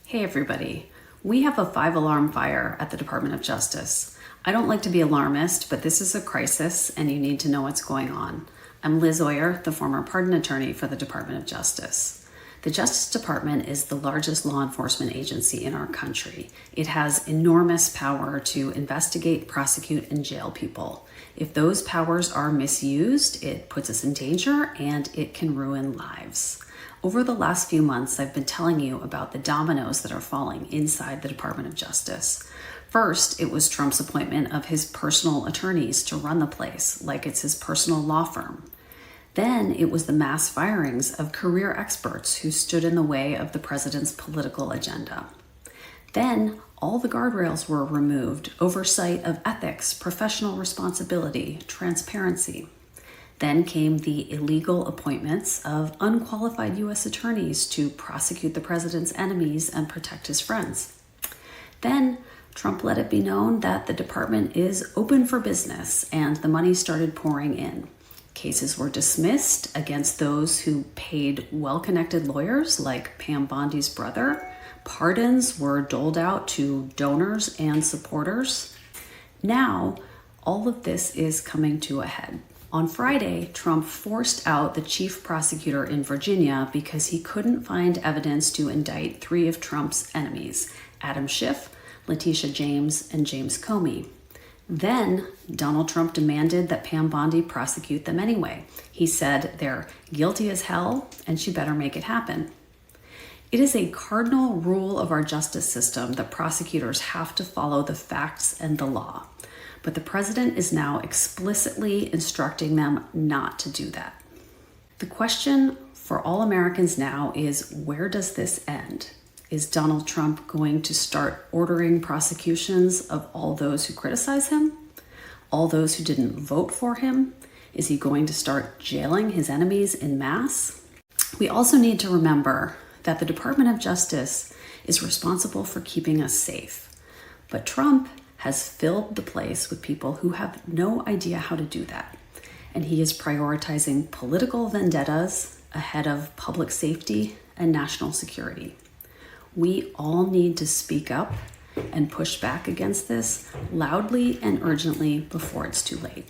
Hey everybody, we have a 5-alarm fire at the Department of Justice. I don't like to be alarmist, but this is a crisis and you need to know what's going on. I'm Liz Oyer, the former pardon attorney for the Department of Justice. The Justice Department is the largest law enforcement agency in our country. It has enormous power to investigate, prosecute, and jail people. If those powers are misused, it puts us in danger and it can ruin lives. Over the last few months, I've been telling you about the dominoes that are falling inside the Department of Justice. First, it was Trump's appointment of his personal attorneys to run the place, like it's his personal law firm. Then it was the mass firings of career experts who stood in the way of the president's political agenda. Then all the guardrails were removed, oversight of ethics, professional responsibility, transparency. Then came the illegal appointments of unqualified U.S. attorneys to prosecute the president's enemies and protect his friends. Then Trump let it be known that the department is open for business and the money started pouring in. Cases were dismissed against those who paid well-connected lawyers like Pam Bondi's brother. Pardons were doled out to donors and supporters. Now, all of this is coming to a head. On Friday, Trump forced out the chief prosecutor in Virginia because he couldn't find evidence to indict 3 of Trump's enemies, Adam Schiff, Letitia James, and James Comey. Then Donald Trump demanded that Pam Bondi prosecute them anyway. He said they're guilty as hell and she better make it happen. It is a cardinal rule of our justice system that prosecutors have to follow the facts and the law. But the president is now explicitly instructing them not to do that. The question for all Americans now is, where does this end? Is Donald Trump going to start ordering prosecutions of all those who criticize him? All those who didn't vote for him? Is he going to start jailing his enemies en masse? We also need to remember that the Department of Justice is responsible for keeping us safe. But Trump has filled the place with people who have no idea how to do that. And he is prioritizing political vendettas ahead of public safety and national security. We all need to speak up and push back against this loudly and urgently before it's too late.